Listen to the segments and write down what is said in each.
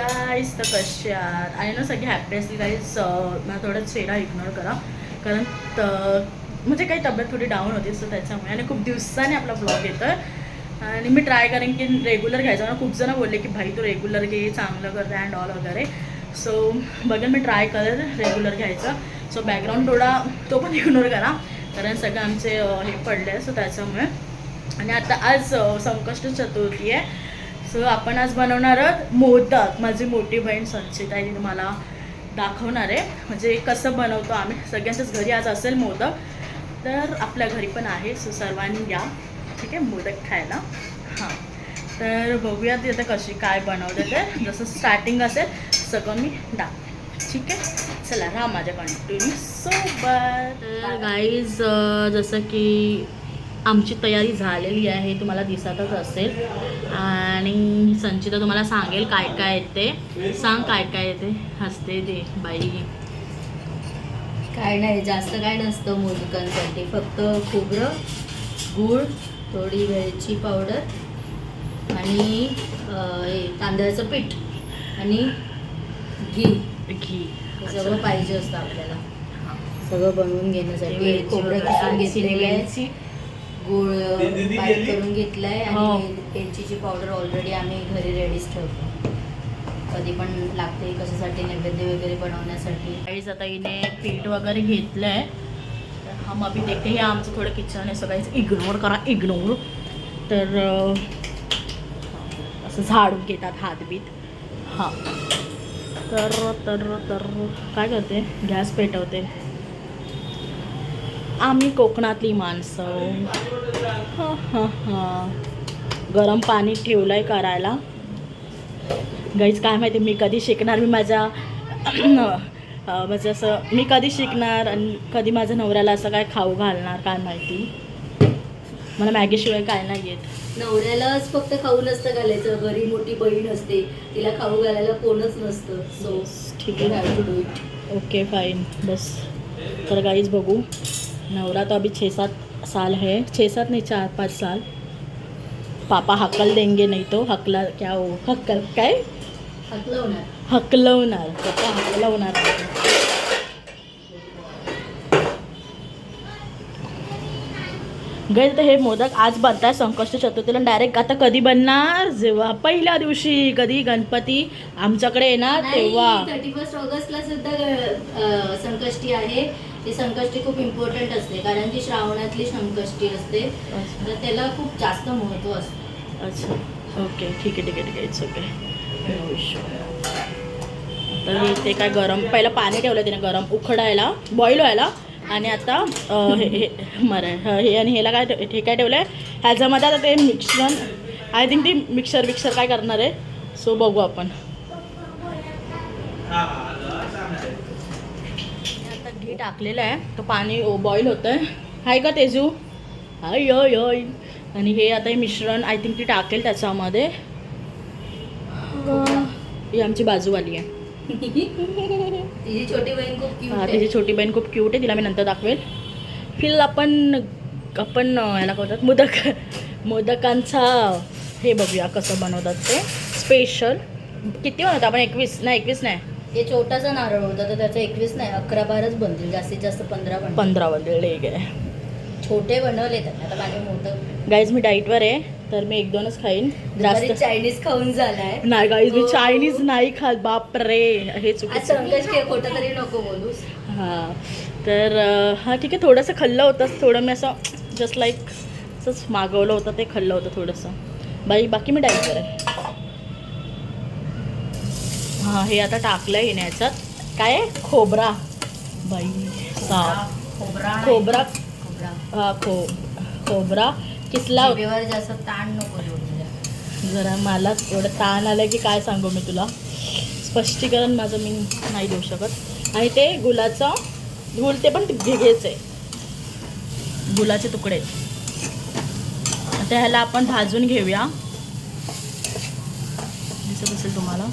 Guys तर कसे आहात आणि ना सगळे हॅपी असतील गाईज. मला थोडं चेहरा इग्नोर करा कारण म्हणजे काही तब्येत थोडी डाऊन होती सो त्याच्यामुळे आणि खूप दिवसाने आपला ब्लॉग येतं आणि मी ट्राय करेन की रेग्युलर घ्यायचं. मला खूप जण बोलले की भाई तू रेग्युलर घे, चांगलं करते अँड ऑल वगैरे. सो बघेन मी ट्राय करेन रेग्युलर घ्यायचं. सो बॅकग्राऊंड थोडा तो पण इग्नोर करा कारण सगळं आमचे हे पडले सो त्याच्यामुळे. आणि आता आज संकष्ट चतुर्थी आहे सो आपण आज बनवणार आहोत मोदक. माझी मोठी बहीण संचिता आहे, तुम्हाला दाखवणार आहे म्हणजे कसं बनवतो आम्ही. सगळ्यांच्याच घरी आज असेल मोदक, तर आपल्या घरी पण आहे सो सर्वांनी या ठीक आहे मोदक खायला. हां तर बघूयात आता कशी काय बनवते ते. जसं स्टार्टिंग असेल सगळं मी दाखवेन ठीक आहे. चला राहा माझ्या कंटिन्यू सोबत. गाईज जसं की आमची तयारी झालेली आहे, तुम्हाला दिसतच असेल. आणि संचिता तुम्हाला सांगेल काय काय येते. सांग काय काय येते. हसते ते बाई. काय नाही, जास्त काय नसतं मोदकांसाठी. फक्त खोबरं, गूळ, थोडी वेलची पावडर आणि तांदळाचं पीठ आणि घी हे सगळं पाहिजे असतं आपल्याला सगळं बनवून घेण्यासाठी. खोबरं किसून घेतलेलं आहे, गूळ बारीक करून घेतलाय आणि वेलचीची पावडर ऑलरेडी आम्ही घरी रेडीच ठेवतो. कधी पण लागते कशासाठी, नैवेद्य वगैरे बनवण्यासाठी. काहीच आता हिने पीठ वगैरे घेतलं आहे तर हम अभी देखते. हे आमचं थोडं किचन आहे सगळ्याच इग्नोर करा इग्नोर. तर असं झाडून घेतात हातबीत. हां तर तर तर काय करते, गॅस पेटवते. आम्ही कोकणातली माणसं. हां हां हां गरम पाणी ठेवलं आहे करायला. गाईज काय माहिती मी कधी शिकणार. मी माझ्या म्हणजे असं मी कधी शिकणार आणि कधी माझ्या नवऱ्याला असं काय खाऊ घालणार काय माहिती. मला मॅगीशिवाय काय नाही येत. नवऱ्यालाच फक्त खाऊ नसतं घालायचं, घरी मोठी बहीण असते तिला खाऊ घालायला कोणच नसतं. सो ठीक आहे ओके फाइन बस. तर गाईज बघू. नवरा तो अभी 6-7 साल है, 6-7 नहीं 4-5 साल. पापा हकल देंगे नहीं तो हकला क्या हो हक्कल काय हकलवणार पप्पा हकलवणार. गैर तर हे मोदक आज बनताय संकष्ट चतुर्थीला. डायरेक्ट आता कधी बनणार, जेव्हा पहिल्या दिवशी कधी गणपती आमच्याकडे येणार तेव्हा. 31 ऑगस्टला सुद्धा संकष्टी आहे. ती संकष्टी खूप इम्पॉर्टंट असते कारण ती श्रावणातली संकष्टी असते, तर त्याला खूप जास्त महत्त्व असतं. अच्छा ओके ठीक आहे ठीक आहे ठीक आहे इट्स ओके नो इश्यू. तर ते काय गरम पहिलं पाणी ठेवलं तिने गरम उखडायला बॉईल व्हायला. आणि आता हे आणि ह्याला काय हे काय ठेवलं आहे ह्याच्यामध्ये आता ते मिक्सर. आय थिंक ती मिक्सर काय करणार आहे सो बघू आपण. आता घी टाकलेलं आहे तो पाणी बॉईल होतं आहे. हाय का तेजू हाय योय योय. आणि हे आता हे मिश्रण आय थिंक ती टाकेल त्याच्यामध्ये. ही आमची बाजूवाली आहे. तिची छोटी बहीण खूप क्यूट आहे. तिची छोटी बहीण खूप क्यूट आहे, तिला मी नंतर दाखवेल. फिल आपण याला बोलतात मोदकांचा हे बघूया कसं बनवतात ते स्पेशल. किती बनवतात आपण 21 नाही. हे छोटासा नारळ होता तर त्याचा 21 नाही 11-12च बनतील, जास्तीत जास्त 15 बनतील. ठीक आहे छोटे बनवले तर आता माझे मोठं. गाईज मी डाईटवर आहे तर मी 1-2च खाईन. जास्त चायनीज खाऊन झालाय नाही गाईज मी चायनीज नाही खात. बाप रे हे चुकीचं. खोटं तरी नको बोलूस. हां तर हां ठीक आहे. थोडंसं खाल्लं होतं थोडं मी असं जस्ट लाईक असंच मागवलं होतं ते खाल्लं होतं थोडंसं बाकी मी डाईटवर आहे. हां हे आता टाकलं आहे ह्याच्यात काय आहे खोबरा बाई खोबरा हां खोबरा किसला होता. जास्त ताण नको जरा. मला एवढं ताण आलं की काय सांगू मी तुला. स्पष्टीकरण माझं मी नाही देऊ शकत. आणि ते गुळ ते पण घ्यायचं आहे, गुलाचे तुकडे. आता ह्याला आपण भाजून घेऊया. दिसत असेल तुम्हाला.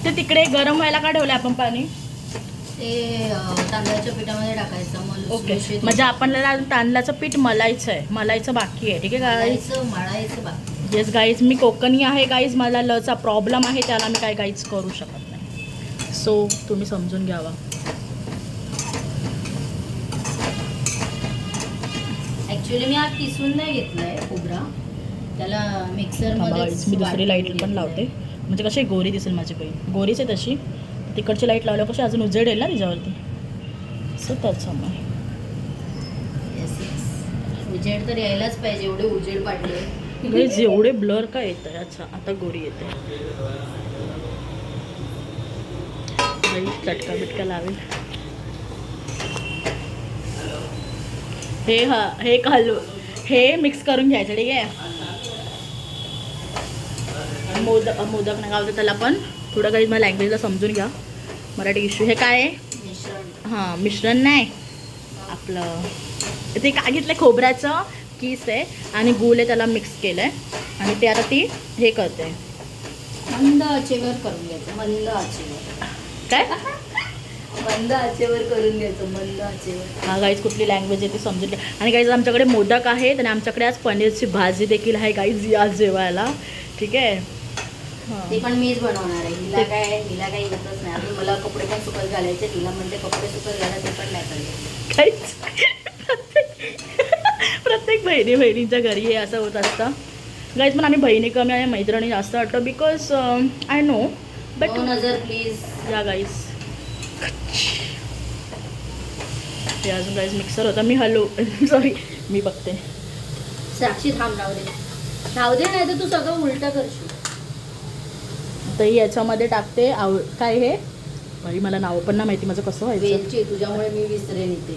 ते तिकडे गरम व्हायला का ठेवलं आपण पाणी. ते तांदळाच्या पिठामध्ये टाकायचं. ओके म्हणजे आपल्याला तांदळाचं पीठ मलायचं बाकी आहे. ठीक आहे मळायचं बाकी येस गाईज, मी कोकणी आहे गाईज, मला लचा प्रॉब्लेम आहे, त्याला मी काय काहीच करू शकत नाही. सो तुम्ही समजून घ्यावा. ॲक्च्युली मी आज किसून नाही घेतलाय खोबरा, त्याला मिक्सरमध्ये मी दुसरी लाईट पण लावते, म्हणजे कशी गोरी दिसेल माझी बहीण. गोरीच आहे तशी, तिकडची लाईट लावल्यावर कशी अजून उजेड येईल ना तिच्यावरती. सो त्याच्यामुळे उजेड तर यायलाच पाहिजे, एवढे उजेड पाडले. गाईज एवढे ब्लर का येत आहे. अच्छा आता गोरी येते. बाई चटका बिटका लावेल. हे घालू, हे मिक्स करून घ्यायचं. ठीक आहे. मोदक नाही गावतं त्याला, पण थोडं काही मला लँग्वेजला समजून घ्या, मराठी इश्यू. हे काय आहे? मिश्रण. हां मिश्रण नाही आपलं, ते काय घेतलं आहे, खोबऱ्याचं किस आहे आणि गूळ आहे, त्याला मिक्स केलं आहे आणि ते आता ती हे करते. मंद आचेवर करून घ्यायचं, मंद आचेवर. काय मंद आचेवर करून घ्यायचं, मंद आचेवर. हा गाईज कुठली लँग्वेज आहे ती समजून घ्या. आणि गाईज आमच्याकडे मोदक आहेत आणि आमच्याकडे आज पनीरची भाजी देखील आहे गाईज आज जेवायला. ठीक आहे. ते पण मीच बनवणार आहे. हिला काही येतच नाही अजून. मला कपडे पण सुकत घालायचे, तिला म्हणते कपडे सुकत घाला, ते पण नाही करायचे. काहीच प्रत्येक बहिणीच्या घरी हे असं होत असतं गाईज. पण आम्ही बहिणी कमी आणि मैत्रिणी जास्त वाटतं, बिकॉज आय नो. बट नजर प्लीज या गाईज, ते अजून गाईज मिक्सर होता. मी सॉरी मी बघते. साक्षी थांब, राहू दे नाही तर तू सगळं उलटं करशील. तर याच्यामध्ये टाकते काय हे बाई मला नाव पण ना माहिती माझं कसं व्हायचं. वेलची, तुझ्यामुळे मी विसरेन इथे.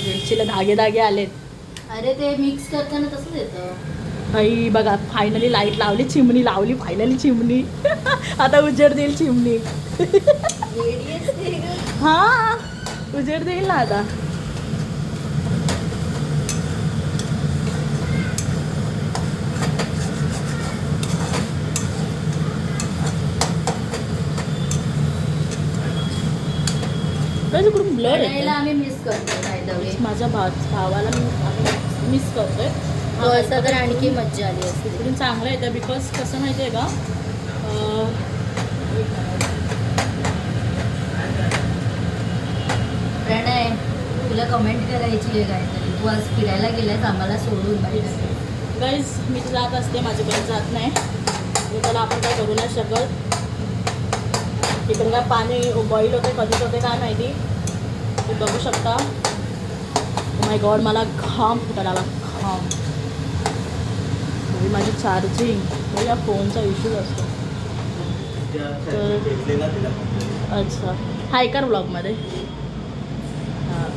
वेलचीला धागे आलेत. अरे ते मिक्स करताना तसंच येतं. बाई बघा, फायनली लाईट लावली, चिमणी लावली, फायनली चिमणी. आता उजेड देईल चिमणी. हा उजेड देईल ना आता. कुठून ब्लर आहे. आम्ही मिस करतो माझ्या भावाला मी मिस करतोय. असं तर आणखी मज्जा आली असते. इकडून चांगलं येतं, बिकॉज कसं माहिती आहे का, प्रणय तुला कमेंट करायची आहे काहीतरी. तू आज फिरायला गेलायस आम्हाला सोडून बाहेर. गाईज मी तर जात असते, माझी बहीण जात नाही, त्याला आपण काय करू नाही शकत. इकडे काय पाणी बॉईल होते, कधीच होते काय माहिती, तुम्ही बघू शकता. माय गॉड मला घाम फुटायला आला, घाम. माझी चार्जिंग या फोनचा इश्यूज असतो. अच्छा हाय कर ब्लॉगमध्ये. हां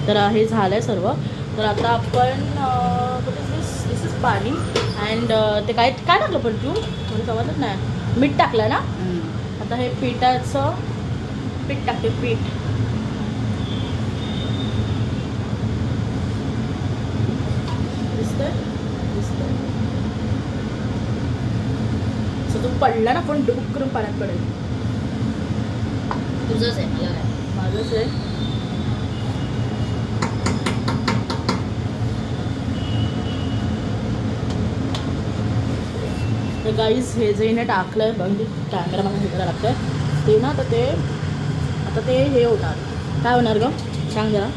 तर हे झालं आहे सर्व. तर आता आपण दिस इज पाणी अँड ते काय काय टाकलं पण तू मला समजत नाही. मीठ टाकलं ना. आता हे पिठाचं पीठ टाकते. पीठ दिसतंय तू पडला ना पण डुबुक करून पाण्यात पडेल. तुझंच आहे, मला काय माझंच आहे. तर गाईज हे जे हिने टाकलं आहे बघ, कॅमेरा मला हे करायला लागतं आहे ते ना. तर ते आता ते हे होणार, काय होणार ग सांग जरा.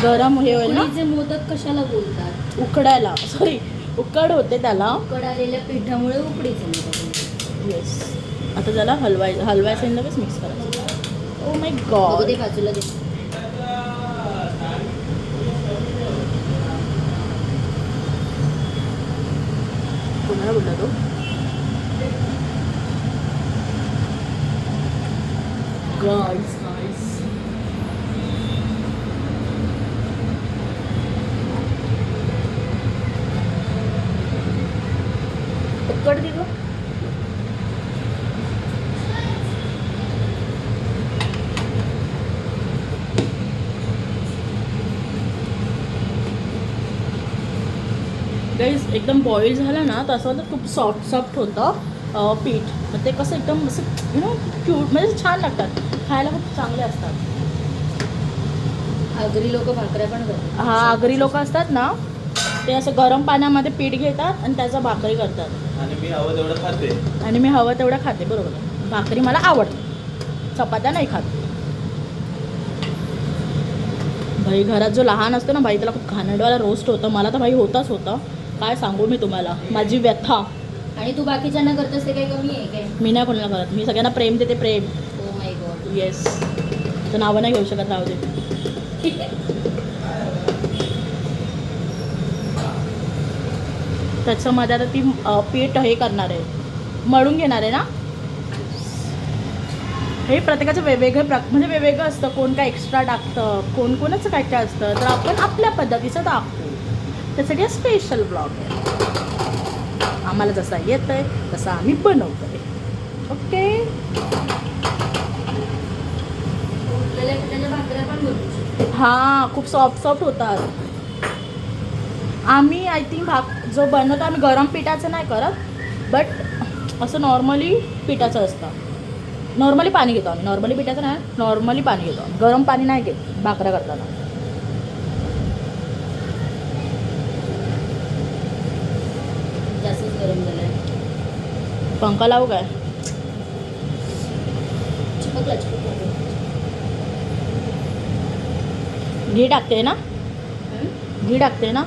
गरम हे होईल ना. मोदक कशाला बोलतात? उकडायला, सॉरी उकड होते त्याला. उकड आलेल्या पिठामुळे उकडीचे मोदक. येस. आता त्याला हलवायचं आणि लगेच मिक्स करायचं. Oh my God. दे बाजूला दे. कोणाला बोलला तो? गाईस उकड दे गं. गाईज एकदम बॉईल झालं ना तर असं खूप सॉफ्ट होतं पीठ. मग ते कसं एकदम असं क्यूट म्हणजे छान लागतात, खायला खूप चांगले असतात. आगरी लोक भाकऱ्या पण करतात. हा, आगरी लोक असतात ना, ते असं गरम पाण्यामध्ये पीठ घेतात आणि त्याचा भाकरी करतात. आणि मी हवं तेवढं खाते. आणि मी हवं तेवढं खाते. बरोबर, भाकरी मला आवडते, चपात्या नाही खात. भाई घरात जो लहान असतो ना भाई, त्याला खूप घाणेरडवाला रोस्ट होतं. मला तर भाई होताच होतं, काय सांगू मी तुम्हाला माझी व्यथा. आणि तू बाकीच्यांना करतेस ते काही कमी आहे काय? मी नाही कोणाला करत, मी सगळ्यांना प्रेम देते, प्रेम. Oh my God. येस, तर नावं नाही घेऊ शकत, राहू दे. त्याच्यामध्ये आता ती पीठ हे करणार आहे, मळून घेणार आहे ना. हे प्रत्येकाचं वेगवेगळं म्हणजे वेगवेगळं असतं, कोण काय एक्स्ट्रा टाकतं, कोणाचं काय काय असतं, तर आपण आपल्या पद्धतीचं टाकतो. त्यासाठी हा स्पेशल ब्लॉग आहे. आम्हाला जसा येतं आहे तसं आम्ही बनवतो आहे. ओके. उरलेल्या पिठाच्या भाकऱ्या पण बनवू शकतो. हां, खूप सॉफ्ट सॉफ्ट होतात. आम्ही आय थिंक जो बनवतो आम्ही गरम पिठाचं नाही करत, बट असं नॉर्मली पिठाचं असतं. नॉर्मली पाणी घेतो आम्ही, नॉर्मली पिठाचं नाही, नॉर्मली पाणी घेतो आम्ही, गरम पाणी नाही घेत भाकऱ्या करताना. जास्तच गरम झालंय. पंखा लावू काय? चिपकला चिपकला. घी टाकते ना, घी टाकते ना.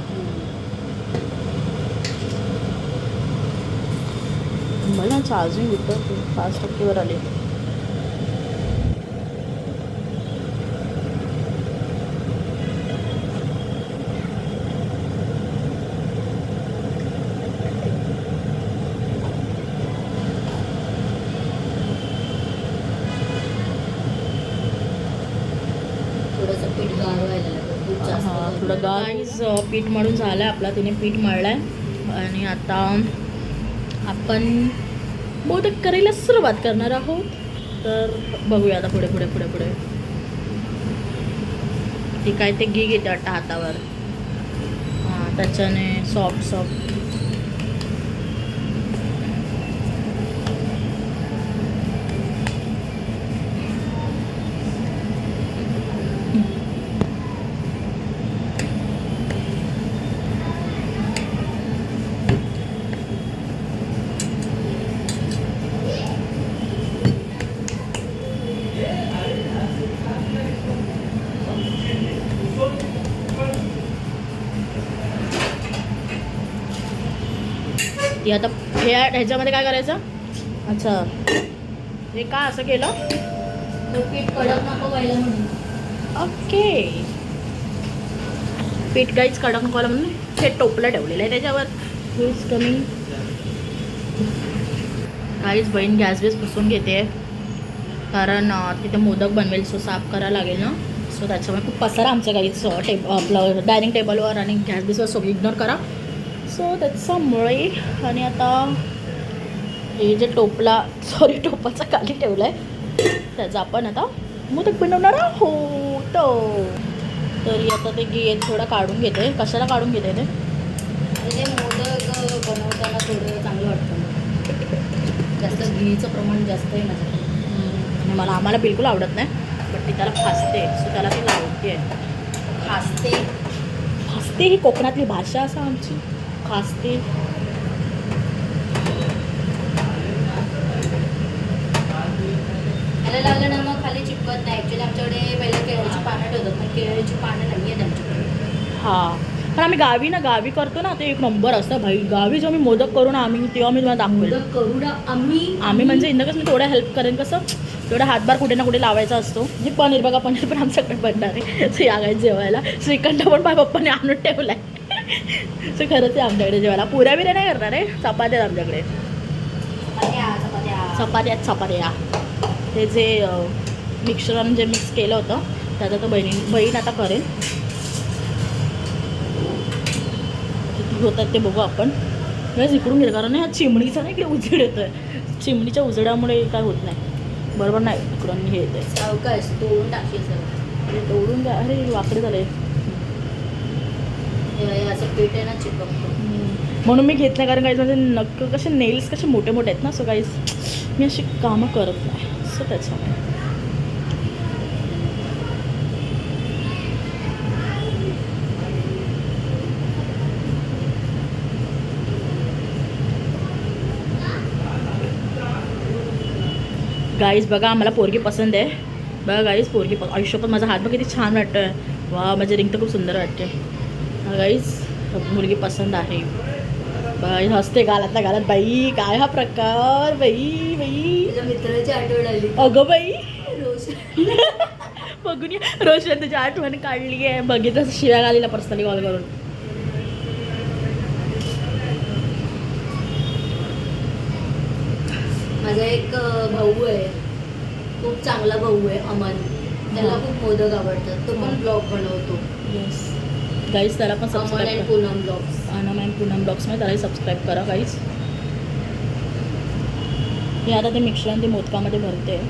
मला चार्जिंग होतं 5% आले. थोडंसं पीठ गार व्हायला लागलं, खूप जास्त हां, गार. थोडं गाईज पीठ मळून झालं आहे आपला, तिने पीठ मळलं आहे. आणि आता आपण मोदक करायला सुरुवात करणार आहोत. तर बघूया आता पुढे पुढे पुढे पुढे. ती काय ते घी घेते वाटतं हातावर, हां, त्याच्याने सॉफ्ट सॉफ्ट. ती आता ह्याच्यामध्ये काय करायचं? अच्छा, हे का असं केलं? तर पीठ कडक नको व्हायला म्हणून. ओके. पीठ गाईच कडक नको म्हणून हे टोपलं ठेवलेलं आहे त्याच्यावर. हेच कमी. काहीच बहीण गॅस बेस पुसून घेते, कारण तिथे मोदक बनवेल, सो साफ करायला लागेल ना. सो त्याच्यामुळे खूप पसारा आमच्या काहीच आपलं डायनिंग टेबलवर आणि गॅस बेसवर सगळं इग्नोर करा. सो त्याच्यामुळे. आणि आता हे जे टोपाचा खाली ठेवलं आहे त्याचं आपण आता मोदक बनवणार आहोत. तरी आता ते घी थोडं काढून घेते. कशाला काढून घेते ते? ते मोदक बनवताना थोडं चांगलं वाटतं. जास्त घीचं प्रमाण जास्त आहे माझ्याकडे. आणि आम्हाला बिलकुल आवडत नाही, बट ती त्याला फासते, सो त्याला ती लावते. फासते ही कोकणातली भाषा असं आमची. खासते. त्याला लागलं ना मग खाली चिपकत नाही. ॲक्च्युली आमच्याकडे पहिलं केळीची पानं ठेवतात, पण केळीची पानं नाही आहेत आमच्याकडे. हां, पण आम्ही गावी करतो ना, ते एक नंबर असतं भाई. गावी जेव्हा मी मोदक करू ना तेव्हा मी तुम्हाला दाखवेल. मोदक करू ना आम्ही म्हणजे इंदकच मी थोडं हेल्प करेन, कसं तेवढा हातभार कुठे ना कुठे लावायचा असतो. म्हणजे पनीर बघा, पनीर पण आमच्याकडे बनणार आहे. सो या गायच जेवायला. श्रीखंड पण माझ्या पप्पाने आणून ठेवला आहे. सो खरंच आहे आमच्याकडे जेवायला. पुऱ्या बिऱ्या नाही करणार आहे, चपात्या आमच्याकडे. चपात्या ते जे मिक्सरनं जे मिक्स केलं होतं त्याचं तर बहीण आता करेल. किती होतात ते बघू आपण. बस इकडून गेलं, कारण ह्या चिमणीचा नाही इकडे उजेड येतो आहे. चिमणीच्या उजेडामुळे काय होत नाही, बरोबर नाही. इकडून हे येतं आहे. सावकाश तोडून टाकशील सर. तोडून अरे वाकडे झाले. असं पीठ आहे ना चिपकतो. म्हणून मी घेत नाही, कारण काही माझे नक्क कसे नेल्स कसे मोठे मोठे आहेत ना, सो काहीच मी अशी कामं करत नाही, सो त्याच्यामुळे. गाईज बघा, आम्हाला पोरगी पसंत आहे. बघा गाईज, पोरगी आयुष्यात माझा हात बघ किती छान वाटतोय. वा, माझी रिंग तर खूप सुंदर वाटते. गाईज मुलगी पसंत आहे. बाई हसते गालातल्या गालात. बाई काय हा प्रकार, बाई बाई. तुझ्या मित्राची आठवण आली. अगं बाई, रोशन बघून रोशन तुझी आठवण काढली आहे. बघितलं शिव्या घालीला पर्सनली कॉल करून. माझा एक भाऊ आहे, खूप चांगला भाऊ आहे, अमन. त्याला खूप मोदक आवडतात. तो पण ब्लॉग बनवतो. येस गाईज, त्याला पण Aman and subscribe Poonam blogs. Anam and Poonam ब्लॉग्समध्ये त्यालाही सबस्क्राईब करा गाईज. हे आता ते मिक्सर ते मोदकामध्ये भरते.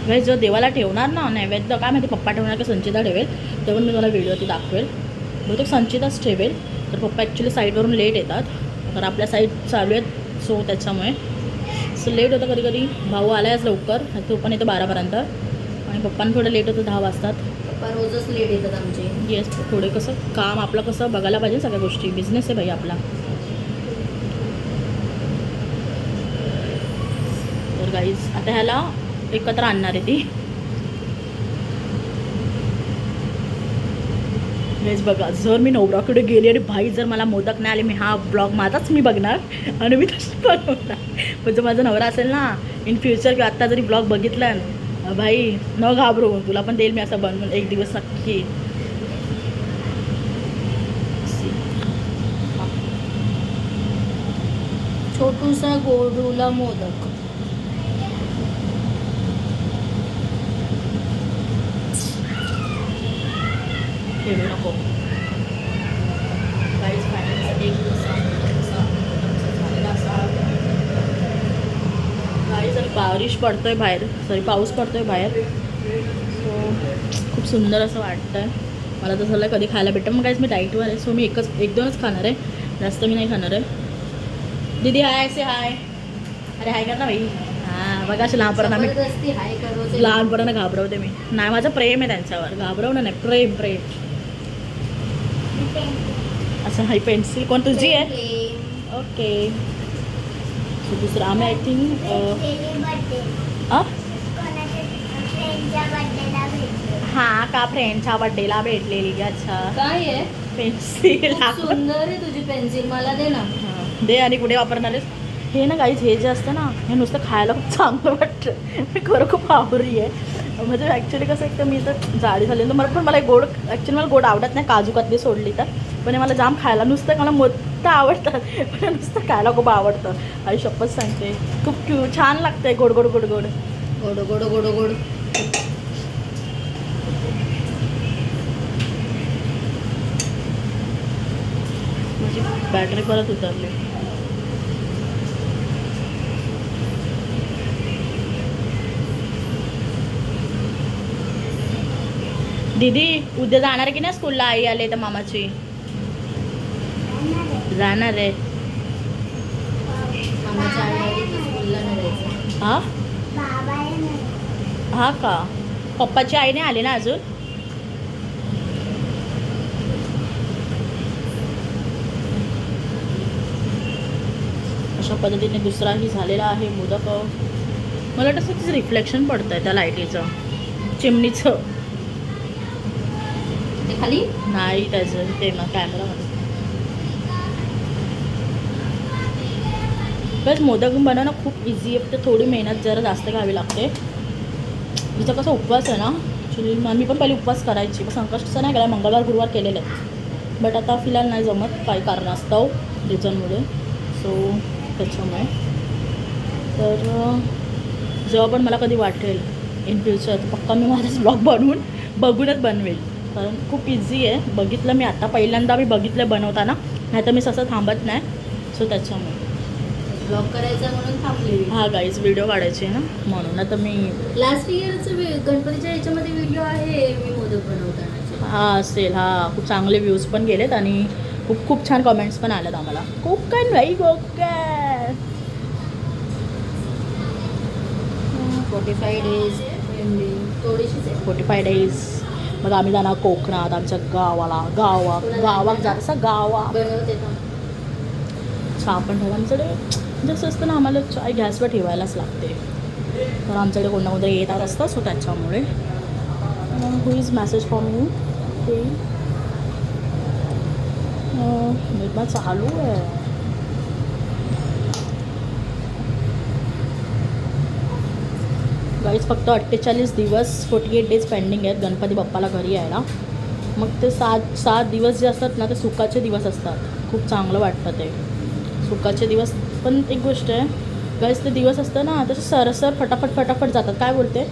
गाईज जो देवाला ठेवणार ना नैवेद्य, काय माहिती पप्पा ठेवणार का संचिता ठेवेल, ते पण मी तुम्हाला व्हिडिओ ती दाखवेल. बहुतेक संचिताच ठेवेल. तर पप्पा ॲक्च्युली साईडवरून लेट येतात, तर आपल्या साईड चालू आहेत, सो त्याच्यामुळे सो लेट होतं कधी कधी. भाऊ आलायच लवकर, तो पण येतो 12पर्यंत, आणि पप्पांना थोडं लेट होतं 10 वाजतात. पप्पा रोजच लेट येतात आमचे. येस, थोडे कसं काम आपलं कसं बघायला पाहिजे सगळ्या गोष्टी. बिझनेस आहे भाई आपला. तर गाईज आता ह्याला एकत्र आणणार आहे ती. गाईज बघा, जर मी नवराकडे गेली आणि भाई जर मला मोदक नाही आले, मी हा ब्लॉग माझाच मी बघणार आणि मी तशी बनवणार. पण जर माझा नवरा असेल ना इन फ्युचर, किंवा आत्ता जरी ब्लॉग बघितला ना, भाई न घाबरू, तुला पण देईल मी असं बनवून एक दिवस नक्की. छोटूसा गोडूला मोदक. खेळू नको. काहीच फायनल एक काही जर बारिश पडतोय बाहेर, सॉरी पाऊस पडतोय बाहेर, सो खूप सुंदर असं वाटतंय मला. तर झालं कधी खायला भेटतं. मग काहीच मी डाईटवर आहे, सो मी एक दोनच खाणार आहे, जास्त मी नाही खाणार आहे. दीदी हाय, से हाय. अरे हाय कर ना भाई. हां बघा, असे लहानपणाला मी जबरदस्ती हाय करवते. लहानपणाला घाबरवते मी. नाही, माझं प्रेम आहे त्यांच्यावर, घाबरवणं नाही, प्रेम प्रेम. असं हाय पेन्सिल कोण तुझी आहे? ओके. सो दुसरं आम्ही आय थिंक हां का फ्रेंडच्या बड्डेला भेटलेली. अच्छा, काय आहे? पेन्सिल. खूप सुंदर आहे तुझी पेन्सिल, मला दे ना. हां दे. आणि कुठे वापरणार आहेस? हे ना काहीच, हे जे असतं ना, हे नुसतं खायला खूप चांगलं वाटतं. मी खरं खूप आवडली आहे. म्हणजे ॲक्च्युली कसं एक तर मी तर जाडी झाली, तर मला गोड, ॲक्च्युली मला गोड आवडत नाही, काजू कतली सोडली तर. पण हे मला जाम खायला, नुसतं मला मोठं आवडतात, पण नुसतं खायला खूप आवडतं. आई शपथ सांगते, खूप छान लागतंय. गोड गोड गोड गोड गोड गोड गोड गोड. माझी बॅटरी परत उतरली. दीदी उद्या जाणार की नाही स्कूलला? आई आले तर मामाची. जाणार आहे. मामाच्या आई स्कूलला नाही जायचं. हा हा का? पप्पाची आई नाही आली ना अजून? अशा पद्धतीने दुसराही झालेला आहे मोदक. मला वाटतं तिचं रिफ्लेक्शन पडतं आहे त्या लाईटीचं, चिमणीचं. ते खाली नाही त्याचं ते मग कॅमेरामध्ये. बस मोदक बनवणं खूप इझी आहे, तर थोडी मेहनत जरा जास्त घ्यावी लागते. तिचा कसा उपवास आहे ना, ॲक्च्युली मी पण पहिली उपवास करायची, पण संकष्टचं नाही केला, मंगळवार गुरुवार केलेले आहेत. बट आता फिलहाल नाही जमत, काही कारणास्तव रिझनमुळे, सो त्याच्यामुळे. तर जेव्हा पण मला कधी वाटेल इन फ्युचर, तर पक्का मी माझाच ब्लॉग बघूनच बनवेल. कारण खूप इझी आहे. बघितलं मी आता पहिल्यांदा मी बघितलं बनवताना, नाही तर मी असं थांबत नाही. सो त्याच्यामुळे ब्लॉग करायचा म्हणून थांबले. हा गाईज व्हिडिओ काढायचे ना म्हणून. आता मी लास्ट इयरचं गणपतीच्या याच्यामध्ये व्हिडिओ आहे मी मोदक बनवताना. हा असेल. हा खूप चांगले व्ह्यूज पण गेलेत आणि खूप खूप छान कमेंट्स पण आल्यात आम्हाला. कोकण भाई कोकण. 45 days थोडीशीच आहे. 45 days. मग आम्ही जाणार कोकणात आमच्या गावाला. गावात जायचं गावा. बनवते का? चहा पण ठेवा आमच्याकडे. जसं असतं ना आम्हाला चाय गॅसवर ठेवायलाच लागते. तर आमच्याकडे कोण ना कोणतरी येतात असतं. सो त्याच्यामुळे हु इज मॅसेज फॉर मी ते निर्मा चालू आहे. गाईज फक्त 48 दिवस 48 डेज पेंडिंग आहेत गणपती बाप्पाला घरी यायला. मग ते 7 दिवस जे असतात ना ते सुखाचे दिवस असतात. खूप चांगलं वाटतं ते सुखाचे दिवस. पण एक गोष्ट आहे गाईज, ते दिवस असतं ना तसे सरसर फटाफट जातात. काय बोलते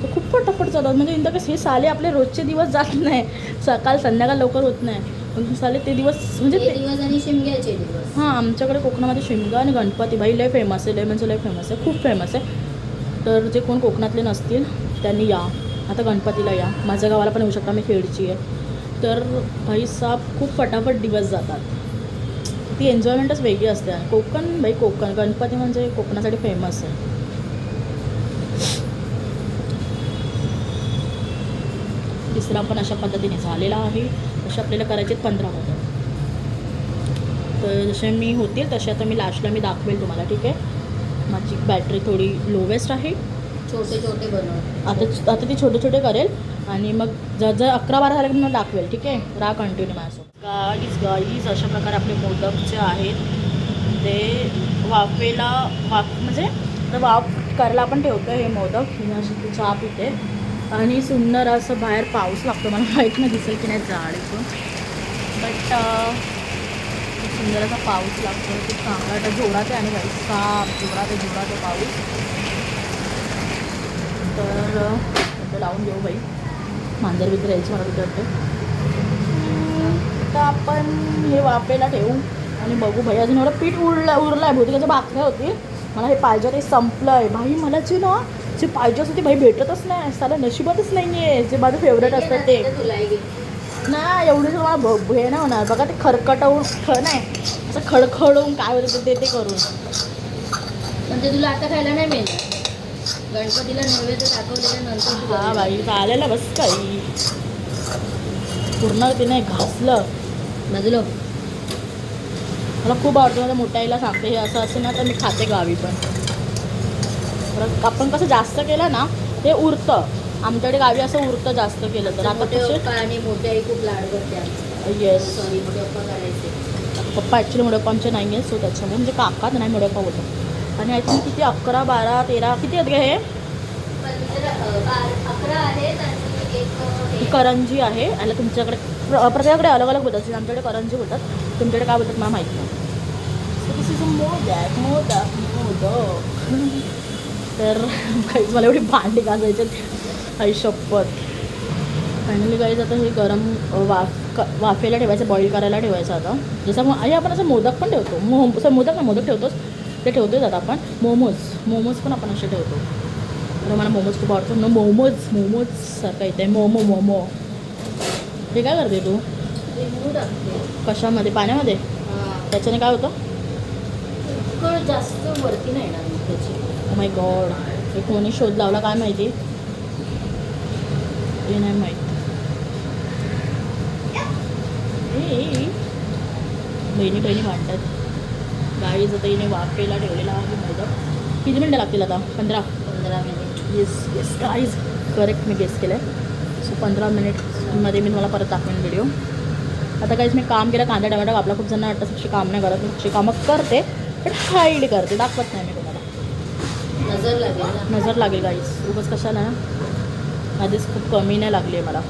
ते खूप फटाफट जातात. म्हणजे इंदा कसं हे साले आपले रोजचे दिवस जात नाही. सकाळ संध्याकाळ लवकर होत नाही. पण साले ते दिवस म्हणजे ते दिवस आणि शिमग्याचे दिवस. हां आमच्याकडे कोकणामध्ये शिमगा आणि गणपती भाई लय फेमस आहे. लय म्हणजे लय फेमस आहे. खूप फेमस आहे. तर जे कोण कोकणातले नसतील त्यांनी या. आता गणपतीला या. माझ्या गावाला पण येऊ शकता. मी खेडची आहे. तर भाई साहेब खूप फटाफट दिवस जातात. ती एन्जॉयमेंटच वेगळी असते. कोकण भाई कोकण गणपती म्हणजे कोकणासाठी फेमस आहे. तिसरा पण अशा पद्धतीने झालेला आहे. असे आपल्याला करायचे 15 मोदक. तर जसे मी होतील तसे आता मी लास्टला मी दाखवेल तुम्हाला. ठीक आहे. माझी बॅटरी थोडी लोवेस्ट आहे. छोटे छोटे बनव. आता ती छोटे छोटे करेल आणि मग जर 11-12 झाले की मला दाखवेल. ठीक आहे. राहा कंटिन्यू माझ्यासोबत. गाईज अशा प्रकारे आपले मोदक जे आहेत ते वाफेला म्हणजे तर वाफ करायला आपण ठेवतो हे मोदक. मी अशी चहा पिते आणि सुंदर असं बाहेर पाऊस लागतो. मला माहीत नाही दिसेल की नाही जाड इथून, बट सुंदर असा पाऊस लागतो. खूप चांगला आता जोरात आहे आणि काही साफ जोरात आहे पाऊस. तर लावून घेऊ बाई. मांजर बिंजर यायची मला वाटते. तर आपण हे वाफेला ठेवू आणि बघू भाई. अजून एवढं पीठ उरलं आहे. बहुतेकाच्या भाकऱ्या होती. मला हे पाहिजे ते संपलं आहे भाई. मला जे पाहिजे असं ते भाई भेटतच नाही. साला नशिबातच नाही आहे. जे माझं फेवरेट असतं ते नाही. एवढं मला हे नाही होणार. बघा ते खरकटवून नाही असं खडखडून काय होतं ते करून. म्हणजे तुला आता खायला नाही मिळणार. गणपतीला नैवेद्य दाखवल्यानंतर. हा बाई चालेल ना. बस काही पूर्ण ते नाही घासलं बाजूला. मला खूप आवडतं. माझ्या मोठ्या आईला सांगते हे असं असेल ना तर मी खाते गावी पण. परत आपण कसं जास्त केलं ना ते उरतं. आमच्याकडे गावी असं उरतं जास्त केलं तर. आता तसे आणि मोठी आई खूप लाड करते. येस. सॉरी मोठे पप्पा करायचे. पप्पा ॲक्च्युली मोठ्या आमचे नाही आहेत. सो त्याच्यामुळे म्हणजे काकाच नाही मोठ्या होतं. आणि आय थिंक किती 11, 12, 13 किती आहेत का हे 11 आहेत आणि एक करंजी आहे. आणि तुमच्याकडे प्रत्येकाकडे अलग अलग बोलतात. आमच्याकडे करंजी बोलतात. तुमच्याकडे काय बोलतात मला माहीत नाही. So this is a modak. तर काहीच मला एवढी भांडी घासायचे आई शपथ. फायनली गाईज आता हे गरम वाफेला ठेवायचं. बॉईल करायला ठेवायचं. आता जसं आई आपण असं मोदक पण ठेवतो. मोदक ठेवतोच ते ठेवतोच. आता आपण मोमोज पण आपण असे ठेवतो. तर मला मोमोज खूप आवडतो ना. मोमोज सारखं येतं आहे. मोमो हे काय करते तू? कशामध्ये? पाण्यामध्ये? त्याच्याने काय होतं? जास्त वरती नाही ना त्याची. माय गॉड. हे कोणी शोध लावला काय माहिती. हे नाही माहीत. बहिणी वाटतात. गाईज आता हिने वाफेला ठेवलेला आहे मोदक. किती मिनटं लागतील आता? 15 मिनिट. येस गाईज करेक्ट मी गेस केलं आहे. सो 15 मिनिटमध्ये मी तुम्हाला परत दाखवेन व्हिडिओ. आता काहीच मी काम केलं. कांदा टमाटा कापला. खूप जण वाटतं अशी काम नाही करत. अशी कामं करते पण हाईड करते. दाखवत नाही मी तुम्हाला. नजर लागेल गाईज. उगाच कशाला ना आधीच खूप कमी नाही लागली आहे मला.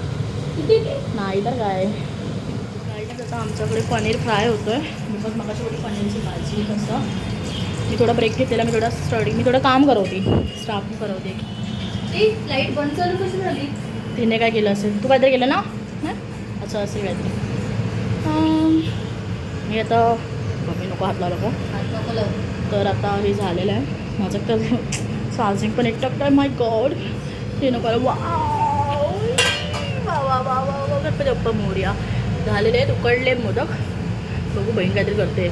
नाही तर काय. आता आमच्याकडे पनीर फ्राय होतो आहे. बिकॉज मला थोडी पनीरची भाजी कसं मी थोडा ब्रेक घेतलेला. मी थोडं काम करवते. स्टाफ करवते. लाईट बंद चालू कशी झाली? तिने काय केलं असेल. तू काहीतरी केलं ना. असं असेल काहीतरी. मी आता मम्मी नको हात लावला का. हात नको लावू. तर आता हे झालेलं आहे माझं. तर चार्जिंग पण 1% आहे. माय गॉड. ते नको वा वा वा वा वा गणपती बाप्पा मोरया. झालेले आहेत, उकडले मोदक. बघू बहीण काहीतरी करते.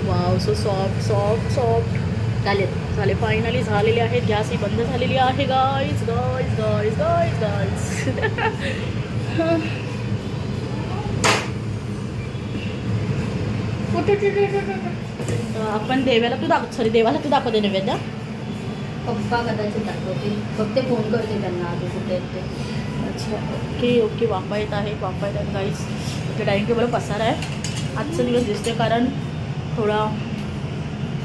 Wow so soft soft soft झाले फायनली झालेले आहेत. गॅस ही बंद झालेली आहे guys guys guys guys guys. आपण देवाला तू दाखवते नैवेद्य. पप्पा कदाचित दाखवतील. फक्त फोन करते त्यांना आधी कुठे आहेत ते. अच्छा ओके वाफा येत आहे गाईज. इथे डायनिंग टेबल पसार आहे. आजचा दिवस दिसते कारण थोडा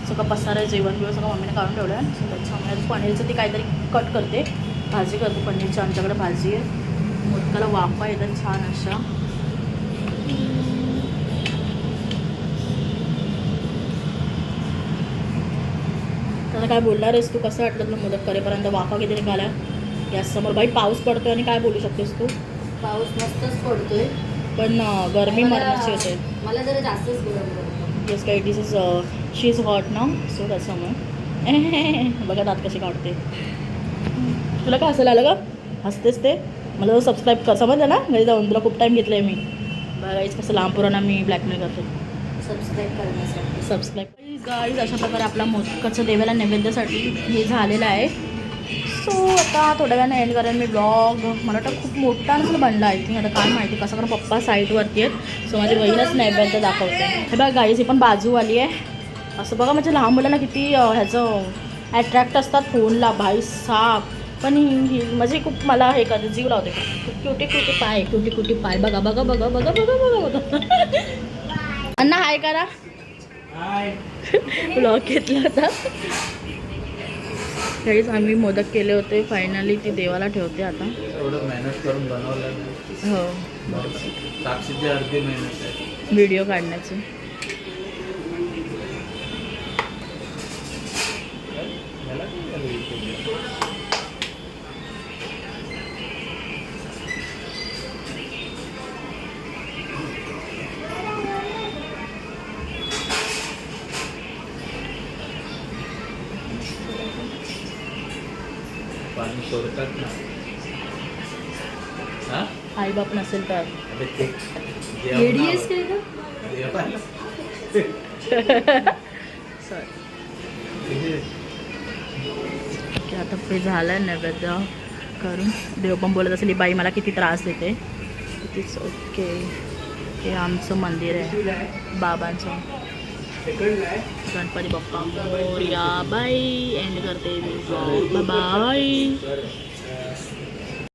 सगळं पसार आहे. जेवण बिवण सगळं मम्मीने काढून ठेवलं आहे. सो त्याच्यामुळे पनीरचं ती काहीतरी कट करते, भाजी करते पनीरची. आमच्याकडे भाजी आहे. मोदकाला वाफा येतात छान अशा. त्याला काय बोलणार आहेस तू? कसं वाटलं तुला मोदक करेपर्यंत? वाफा किती निघाला गॅससमोर? बाई पाऊस पडतोय आणि काय बोलू शकतेस तू? पाऊस मस्तच पडतोय पण गरमी मरणाची होते. मला जरा जास्तच गरम पडतो. जस काही दिस इज शी इज हॉट ना, सो त्याच्यामुळे बघा दात कशी काढते. तुला काय हसायला आलं का? हसतेस ते. मला सबस्क्राईब कर, समजलं ना? घरी जाऊन तुला खूप टाईम घेतलं आहे मी. बघायच कसं लांब पुराणा मी ब्लॅकमेल करते. सबस्क्राईब करण्यासाठी. Subscribe guys. अशा प्रकारे आपला मोदकाचं देवाला नैवेद्यासाठी हे झालेलं आहे. सो आता थोड्या वेळानं एंड करेन मी ब्लॉग. मला वाटतं खूप मोठा नसेल बनला आय थिंक. आता काय माहिती कसं, कारण पप्पा साईटवरती आहेत. सो माझी बहीणच नैवेद्य दाखवते. हे बघा गाईज, ही पण बाजूवाली आहे. असं बघा म्हणजे लहान मुलांना किती ह्याचं ॲट्रॅक्ट असतात फोनला भाई साप. पण ही म्हणजे खूप मला हे करते, जीव लावते. क्युटी क्युटी पाय बघा बघा बघा बघा बघा बघा बघा. अण्णा हाय करा. ब्लॉग घेतला होता काहीच. आम्ही मोदक केले होते. फायनली ती देवाला ठेवते आता. एवढं मेहनत करून बनवलं. हो, साक्षीची अर्धी मेहनत आहे व्हिडिओ काढण्याची. पाणी सोडतात ना. हा आईबाप नसेल तर अरे ते ADS काय का? की आता ते झालं आहे नैवेद्य करून. देव पण बोलत असेल बाई मला किती त्रास देते. It's okay. हे आमचं मंदिर आहे बाबांचं. गणपती बाप्पा मोरया. बाय. एंड करते मी. बाय.